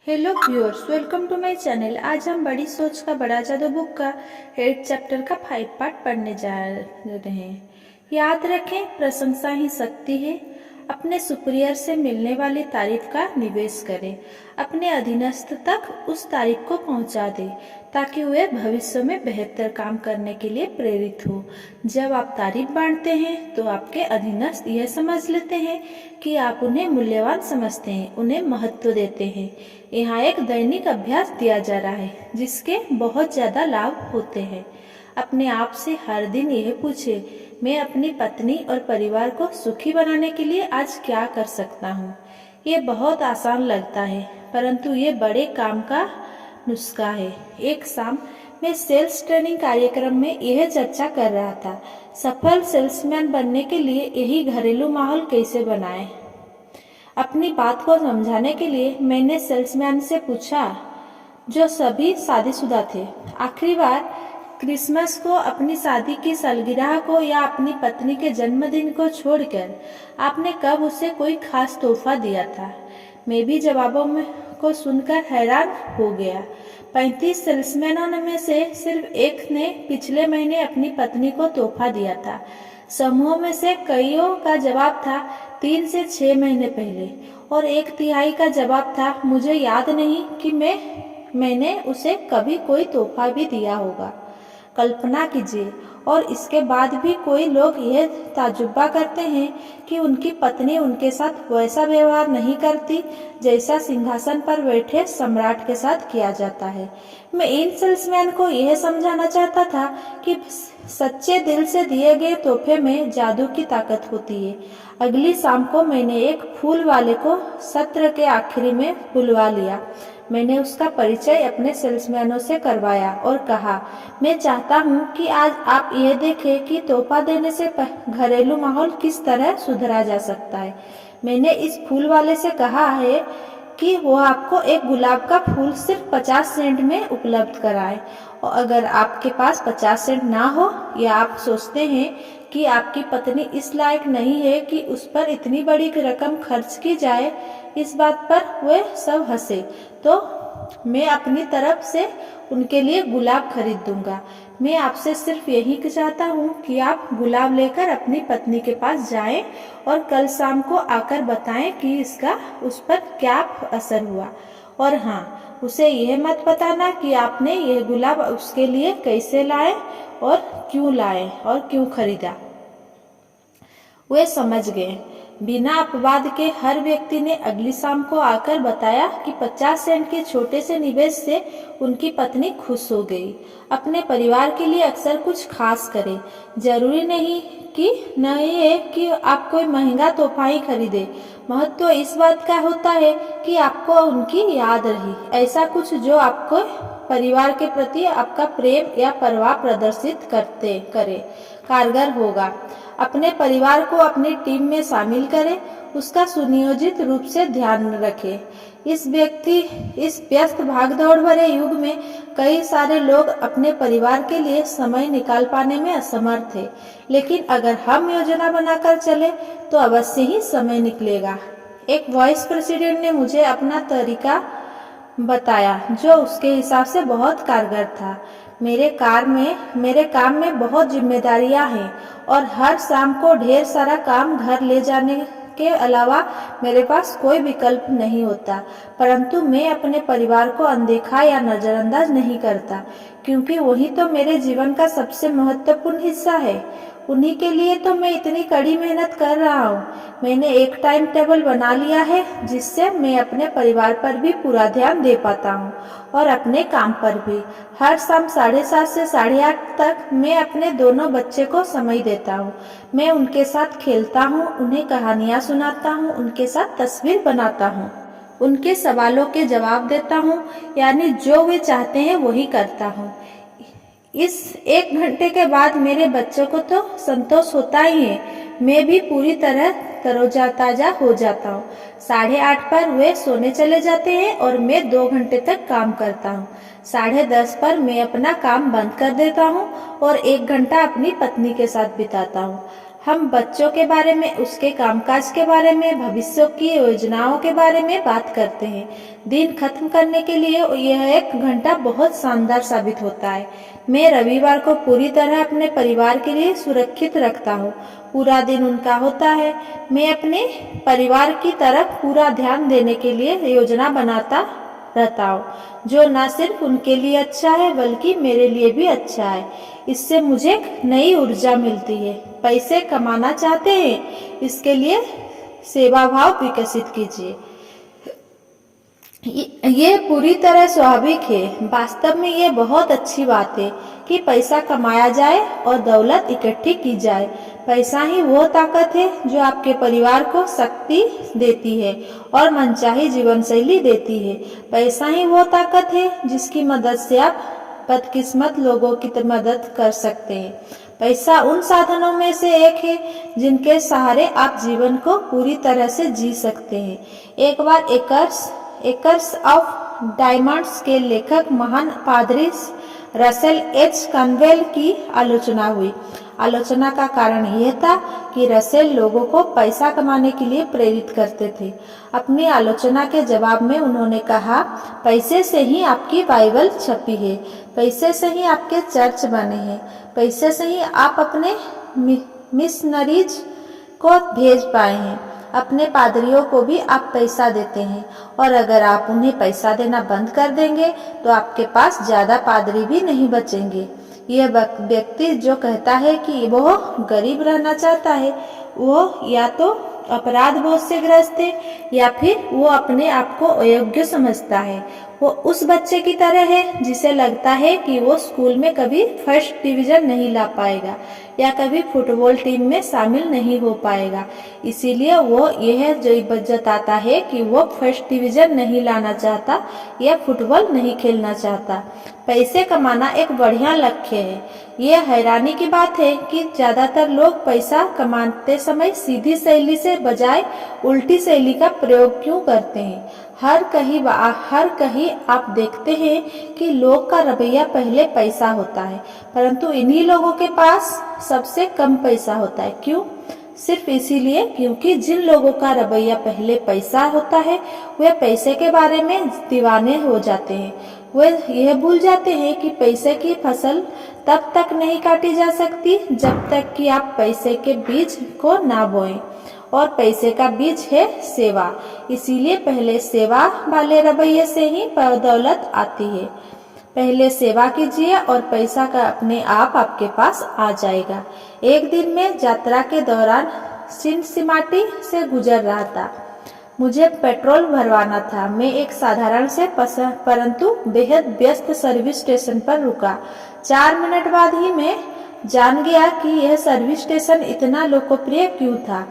Hello viewers, welcome to my channel. आज हम बड़ी सोच का बड़ा जादू बुक का 8 चैप्टर का 5 पार्ट पढ़ने जा रहे हैं। याद रखें, प्रशंसा ही शक्ति है। अपने सुपीरियर से मिलने वाली तारीफ का निवेश करें। अपने अधीनस्थ तक उस तारीफ को पहुंचा दें ताकि वे भविष्य में बेहतर काम करने के लिए प्रेरित हो। जब आप तारीफ बांटते हैं तो आपके अधीनस्थ यह समझ लेते हैं कि आप उन्हें मूल्यवान समझते हैं, उन्हें महत्व देते हैं। यहाँ एक दैनिक अभ्यास दिया जा रहा है जिसके बहुत ज्यादा लाभ होते हैं। अपने आप से हर दिन यह पूछे, मैं अपनी पत्नी और परिवार को सुखी बनाने के लिए आज क्या कर सकता हूँ। ये बहुत आसान लगता है, परंतु ये बड़े काम का नुस्खा है। एक शाम मैं सेल्स ट्रेनिंग कार्यक्रम में यह चर्चा कर रहा था, सफल सेल्समैन बनने के लिए यही घरेलू माहौल कैसे बनाएं। अपनी बात को समझाने के लिए मैंने सेल्समैन से पूछा, जो सभी शादीशुदा थे, आखिरी बार क्रिसमस को, अपनी शादी की सालगिरह को या अपनी पत्नी के जन्मदिन को छोड़कर आपने कब उसे कोई खास तोहफा दिया था। मैं भी जवाबों में को सुनकर हैरान हो गया। 35 सेल्समैनों में से सिर्फ एक ने पिछले महीने अपनी पत्नी को तोहफा दिया था। समूह में से कईयों का जवाब था 3 से 6 महीने पहले, और 1/3 का जवाब था मुझे याद नहीं कि मैंने उसे कभी कोई तोहफा भी दिया होगा। कल्पना कीजिए, और इसके बाद भी कोई लोग यह ताजुब्बा करते हैं कि उनकी पत्नी उनके साथ वैसा व्यवहार नहीं करती जैसा सिंहासन पर बैठे सम्राट के साथ किया जाता है। मैं इन सेल्समैन को यह समझाना चाहता था कि सच्चे दिल से दिए गए तोहफे में जादू की ताकत होती है। अगली शाम को मैंने एक फूल वाले को सत्र के आखिरी में बुलवा लिया। मैंने उसका परिचय अपने सेल्समैनों से करवाया और कहा, मैं चाहता हूं कि आज आप यह देखें कि तोहफा देने से घरेलू माहौल किस तरह सुधरा जा सकता है। मैंने इस फूल वाले से कहा है कि वो आपको एक गुलाब का फूल सिर्फ 50 सेंट में उपलब्ध कराए, और अगर आपके पास 50 सेंट ना हो या आप सोचते हैं कि आपकी पत्नी इस लायक नहीं है कि उस पर इतनी बड़ी रकम खर्च की जाए, इस बात पर वे सब हंसे, तो मैं अपनी तरफ से उनके लिए गुलाब खरीद दूंगा। मैं आपसे सिर्फ यही चाहता हूँ कि आप गुलाब लेकर अपनी पत्नी के पास जाएं और कल शाम को आकर बताएं कि इसका उस पर क्या असर हुआ। और हाँ, उसे यह मत बताना कि आपने यह गुलाब उसके लिए कैसे लाए और क्यों खरीदा। वे समझ गए। बिना अपवाद के हर व्यक्ति ने अगली शाम को आकर बताया कि 50 सेंट के छोटे से निवेश से उनकी पत्नी खुश हो गई। अपने परिवार के लिए अक्सर कुछ खास करें। जरूरी नहीं है कि आप कोई महंगा तोहफा ही खरीदे। महत्व इस बात का होता है कि आपको उनकी याद रही, ऐसा कुछ जो आपको परिवार के प्रति आपका प्रेम या परवाह प्रदर्शित करे कारगर होगा। अपने परिवार को अपनी टीम में शामिल करें, उसका सुनियोजित रूप से ध्यान रखें। इस व्यस्त भागदौड़ भरे युग में कई सारे लोग अपने परिवार के लिए समय निकाल पाने में असमर्थ हैं, लेकिन अगर हम योजना बनाकर चले तो अवश्य ही समय निकलेगा। एक वाइस प्रेसिडेंट ने मुझे अपना तरीका बताया जो उसके हिसाब से बहुत कारगर था। मेरे काम में बहुत जिम्मेदारियां हैं और हर शाम को ढेर सारा काम घर ले जाने के अलावा मेरे पास कोई विकल्प नहीं होता, परंतु मैं अपने परिवार को अनदेखा या नजरअंदाज नहीं करता, क्योंकि वही तो मेरे जीवन का सबसे महत्वपूर्ण हिस्सा है। उन्हीं के लिए तो मैं इतनी कड़ी मेहनत कर रहा हूँ। मैंने एक टाइम टेबल बना लिया है जिससे मैं अपने परिवार पर भी पूरा ध्यान दे पाता हूँ और अपने काम पर भी। हर शाम 7:30 से 8:30 तक मैं अपने दोनों बच्चे को समय देता हूँ। मैं उनके साथ खेलता हूँ, उन्हें कहानियाँ सुनाता हूँ, उनके साथ तस्वीर बनाता हूँ, उनके सवालों के जवाब देता हूँ, यानी जो वे चाहते हैं वही करता हूँ। इस 1 घंटे के बाद मेरे बच्चों को तो संतोष होता ही है, मैं भी पूरी तरह तरोताजा हो जाता हूँ। 8:30 पर वे सोने चले जाते हैं और मैं 2 घंटे तक काम करता हूँ। 10:30 पर मैं अपना काम बंद कर देता हूँ और 1 घंटा अपनी पत्नी के साथ बिताता हूँ। हम बच्चों के बारे में, उसके कामकाज के बारे में, भविष्य की योजनाओं के बारे में बात करते हैं। दिन खत्म करने के लिए यह 1 घंटा बहुत शानदार साबित होता है। मैं रविवार को पूरी तरह अपने परिवार के लिए सुरक्षित रखता हूँ। पूरा दिन उनका होता है। मैं अपने परिवार की तरफ पूरा ध्यान देने के लिए योजना बनाता रहता हूँ, जो न सिर्फ उनके लिए अच्छा है बल्कि मेरे लिए भी अच्छा है। इससे मुझे नई ऊर्जा मिलती है। पैसे कमाना चाहते हैं, इसके लिए सेवा भाव विकसित कीजिए। ये पूरी तरह स्वाभाविक है। वास्तव में ये बहुत अच्छी बात है कि पैसा कमाया जाए और दौलत इकट्ठी की जाए। पैसा ही वो ताकत है जो आपके परिवार को शक्ति देती है और मनचाही जीवन शैली देती है। पैसा ही वो ताकत है जिसकी मदद से आप बदकिस्मत लोगों की मदद कर सकते हैं। पैसा उन साधनों में से एक है जिनके सहारे आप जीवन को पूरी तरह से जी सकते हैं। एक बार एकर्स ऑफ डायमंड्स के लेखक महान पादरी रसेल एच कन्वेल की आलोचना हुई। आलोचना का कारण यह था कि रसेल लोगों को पैसा कमाने के लिए प्रेरित करते थे। अपनी आलोचना के जवाब में उन्होंने कहा, पैसे से ही आपकी बाइबल छपी है, पैसे से ही आपके चर्च बने हैं, पैसे से ही आप अपने मिशनरीज को भेज पाए हैं। अपने पादरियों को भी आप पैसा देते हैं और अगर आप उन्हें पैसा देना बंद कर देंगे तो आपके पास ज्यादा पादरी भी नहीं बचेंगे। यह व्यक्ति जो कहता है कि वो गरीब रहना चाहता है, वो या तो अपराध बोझ से ग्रस्त है या फिर वो अपने आप को अयोग्य समझता है। वो उस बच्चे की तरह है जिसे लगता है कि वो स्कूल में कभी फर्स्ट डिवीजन नहीं ला पाएगा या कभी फुटबॉल टीम में शामिल नहीं हो पाएगा। इसीलिए वो यह जताता है कि वो फर्स्ट डिवीजन नहीं लाना चाहता या फुटबॉल नहीं खेलना चाहता। पैसे कमाना एक बढ़िया लक्ष्य है। यह हैरानी की बात है कि ज्यादातर लोग पैसा कमाते समय सीधी शैली से बजाय उल्टी शैली का प्रयोग क्यों करते हैं। हर कहीं आप देखते हैं कि लोग का रवैया पहले पैसा होता है, परंतु इन्हीं लोगों के पास सबसे कम पैसा होता है। क्यों? सिर्फ इसीलिए क्योंकि जिन लोगों का रवैया पहले पैसा होता है वे पैसे के बारे में दीवाने हो जाते हैं। वे यह भूल जाते हैं कि पैसे की फसल तब तक नहीं काटी जा सकती जब तक कि आप पैसे के बीज को ना बोएं, और पैसे का बीज है सेवा। इसीलिए पहले सेवा वाले रवैये से ही दौलत आती है। पहले सेवा कीजिए और पैसा का अपने आप आपके पास आ जाएगा। एक दिन मैं यात्रा के दौरान सिनसिनाटी से गुजर रहा था। मुझे पेट्रोल भरवाना था। मैं एक साधारण से परंतु बेहद व्यस्त सर्विस स्टेशन पर रुका। 4 मिनट बाद ही मैं जान गया कि यह सर्विस स्टेशन इतना लोकप्रिय क्यों था।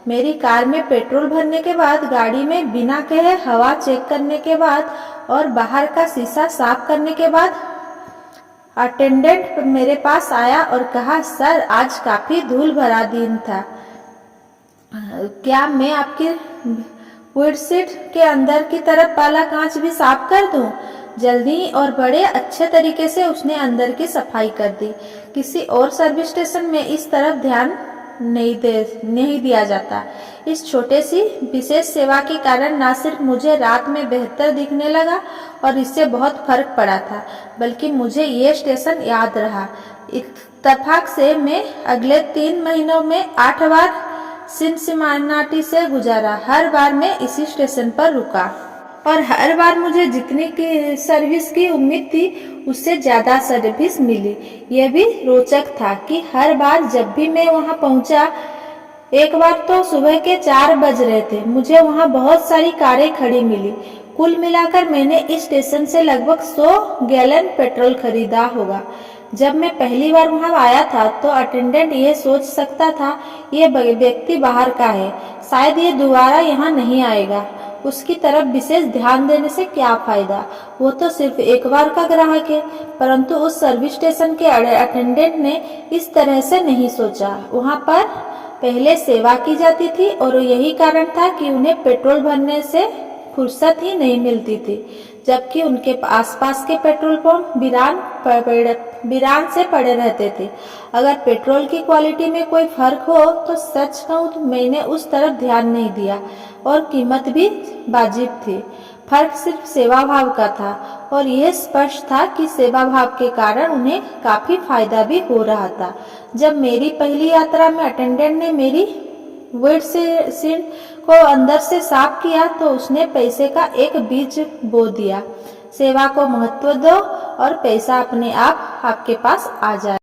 मेरी कार में पेट्रोल भरने के बाद, गाड़ी में बिना कहे हवा चेक करने के बाद और बाहर का शीशा साफ करने के बाद अटेंडेंट मेरे पास आया और कहा, सर आज काफी धूल भरा दिन था, क्या मैं आपकी विंडशीट के अंदर की तरफ वाला कांच भी साफ कर दूं? जल्दी और बड़े अच्छे तरीके से उसने अंदर की सफाई कर दी। किसी और सर्विस स्टेशन में इस तरफ ध्यान नहीं दिया जाता। इस छोटे सी विशेष सेवा के कारण न सिर्फ मुझे रात में बेहतर दिखने लगा और इससे बहुत फर्क पड़ा था, बल्कि मुझे ये स्टेशन याद रहा। इत्तेफाक से मैं अगले 3 महीनों में 8 बार सिनसिनाटी से गुजारा। हर बार मैं इसी स्टेशन पर रुका और हर बार मुझे जितनी की सर्विस की उम्मीद थी उससे ज्यादा सर्विस मिली। यह भी रोचक था कि हर बार जब भी मैं वहां पहुंचा, एक बार तो सुबह के 4 बज रहे थे, मुझे वहां बहुत सारी कारें खड़ी मिली। कुल मिलाकर मैंने इस स्टेशन से लगभग 100 गैलन पेट्रोल खरीदा होगा। जब मैं पहली बार वहां आया था तो अटेंडेंट यह सोच सकता था ये व्यक्ति बाहर का है, शायद ये दोबारा यहाँ नहीं आएगा। उसकी तरफ विशेष ध्यान देने से क्या फायदा, वो तो सिर्फ एक बार का ग्राहक है। परंतु उस सर्विस स्टेशन के अटेंडेंट ने इस तरह से नहीं सोचा। वहाँ पर पहले सेवा की जाती थी और यही कारण था कि उन्हें पेट्रोल भरने से फुर्सत ही नहीं मिलती थी। जबकि उनके आसपास के पेट्रोल पंप वीरान से पड़े रहते थे। अगर पेट्रोल की क्वालिटी में कोई फर्क हो तो सच कहूँ तो मैंने उस तरफ ध्यान नहीं दिया और कीमत भी वाजिब थी। फर्क सिर्फ सेवा भाव का था और यह स्पष्ट था कि सेवा भाव के कारण उन्हें काफी फायदा भी हो रहा था। जब मेरी पहली यात्रा में अटेंडेंट ने मेरी विंडशील्ड को अंदर से साफ किया तो उसने पैसे का एक बीज बो दिया। सेवा को महत्व दो और पैसा अपने आप आपके पास आ जाए।